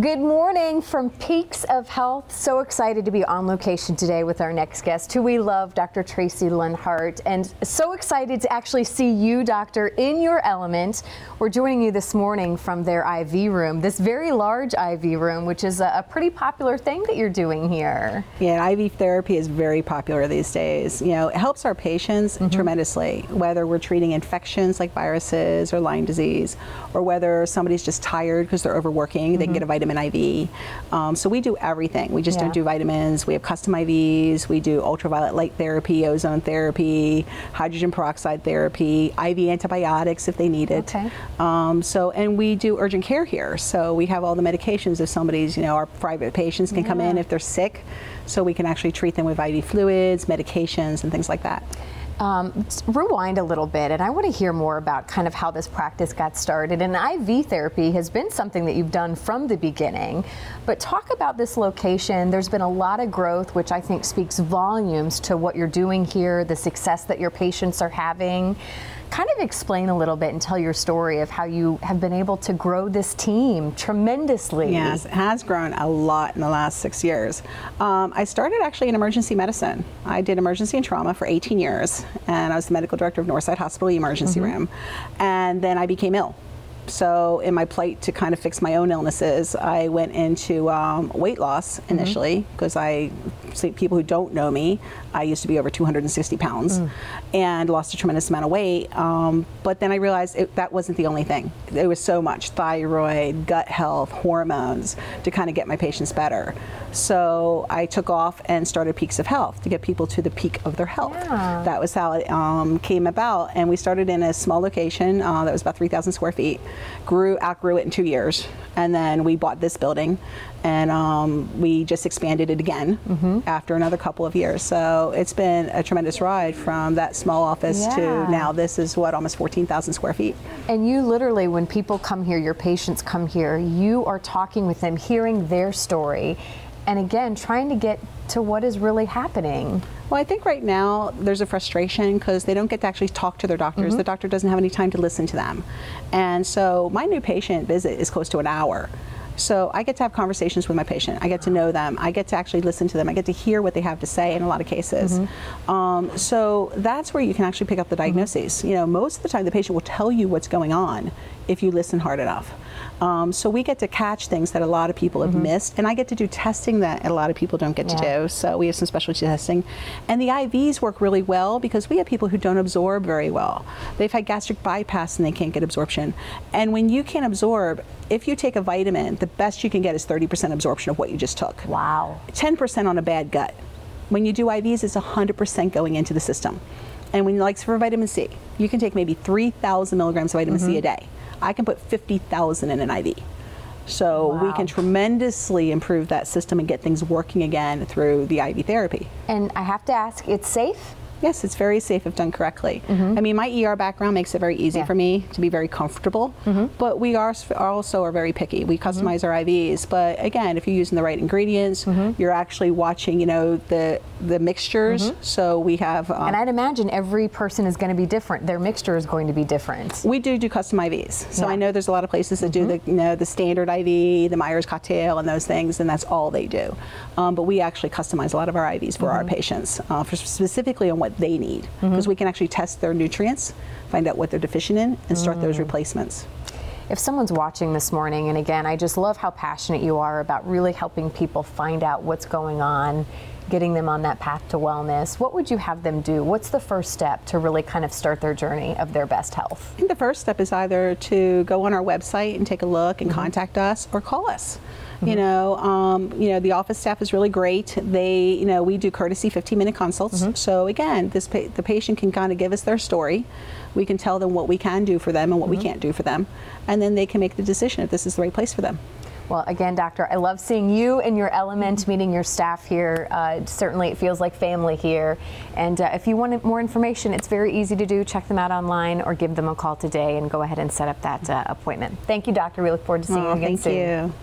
Good morning from Peaks of Health. So excited to be on location today with our next guest, who we love, Dr. Tracy Lenhart, and so excited to actually see you, doctor, in your element. We're joining you this morning from their IV room, this very large IV room, which is a pretty popular thing that you're doing here. Yeah, IV therapy is very popular these days. You know, it helps our patients tremendously, whether we're treating infections like viruses or Lyme disease, or whether somebody's just tired because they're overworking, they can get a vitamin IV. So we do everything. We just don't do vitamins. We have custom IVs. We do ultraviolet light therapy, ozone therapy, hydrogen peroxide therapy, IV antibiotics if they need it. Okay. And we do urgent care here. So we have all the medications if somebody's, you know, our private patients can come in if they're sick. So we can actually treat them with IV fluids, medications, and things like that. Rewind a little bit, and I want to hear more about kind of how this practice got started. And IV therapy has been something that you've done from the beginning, but talk about this location. There's been a lot of growth, which I think speaks volumes to what you're doing here, the success that your patients are having. Kind of explain a little bit and tell your story of how you have been able to grow this team tremendously. Yes, it has grown a lot in the last 6 years. I started actually in emergency medicine. I did emergency and trauma for 18 years, and I was the medical director of Northside Hospital emergency room, and then I became ill. So in my plight to kind of fix my own illnesses, I went into weight loss initially, because I see people who don't know me, I used to be over 260 pounds and lost a tremendous amount of weight. But then I realized that wasn't the only thing. There was so much: thyroid, gut health, hormones, to kind of get my patients better. So I took off and started Peaks of Health to get people to the peak of their health. That was how it came about. And we started in a small location that was about 3,000 square feet. Outgrew it in 2 years, and then we bought this building, and we just expanded it again after another couple of years. So it's been a tremendous ride from that small office to now this is what, almost 14,000 square feet. And you literally, when people come here, your patients come here, you are talking with them, hearing their story, and again, trying to get to what is really happening. Well, I think right now there's a frustration because they don't get to actually talk to their doctors. The doctor doesn't have any time to listen to them. And so my new patient visit is close to an hour. So I get to have conversations with my patient. I get to know them. I get to actually listen to them. I get to hear what they have to say in a lot of cases. So that's where you can actually pick up the diagnoses. You know, most of the time the patient will tell you what's going on if you listen hard enough. So we get to catch things that a lot of people have missed, and I get to do testing that a lot of people don't get to do. So we have some specialty testing. And the IVs work really well because we have people who don't absorb very well. They've had gastric bypass and they can't get absorption. And when you can't absorb, if you take a vitamin, the best you can get is 30% absorption of what you just took. Wow. 10% on a bad gut. When you do IVs, it's 100% going into the system. And when you like for vitamin C, you can take maybe 3,000 milligrams of vitamin C a day. I can put 50,000 in an IV. So we can tremendously improve that system and get things working again through the IV therapy. And I have to ask, it's safe? Yes, it's very safe if done correctly. I mean, my ER background makes it very easy for me to be very comfortable, but we also are very picky. We customize our IVs, but again, if you're using the right ingredients, you're actually watching, you know, the mixtures. So we have... and I'd imagine every person is going to be different. Their mixture is going to be different. We do custom IVs. So I know there's a lot of places that do the, you know, the standard IV, the Myers cocktail and those things, and that's all they do. But we actually customize a lot of our IVs for our patients, specifically on what they need, because we can actually test their nutrients, find out what they're deficient in, and start those replacements. If someone's watching this morning, and again, I just love how passionate you are about really helping people find out what's going on, getting them on that path to wellness, what would you have them do? What's the first step to really kind of start their journey of their best health? I think the first step is either to go on our website and take a look and contact us, or call us. You know, the office staff is really great. They, you know, we do courtesy 15-minute consults. So again, the patient can kind of give us their story. We can tell them what we can do for them and what we can't do for them, and then they can make the decision if this is the right place for them. Well, again, Doctor, I love seeing you in your element, meeting your staff here. Certainly it feels like family here. And if you want more information, it's very easy to do. Check them out online or give them a call today and go ahead and set up that appointment. Thank you, Doctor. We look forward to seeing you again soon. Thank you.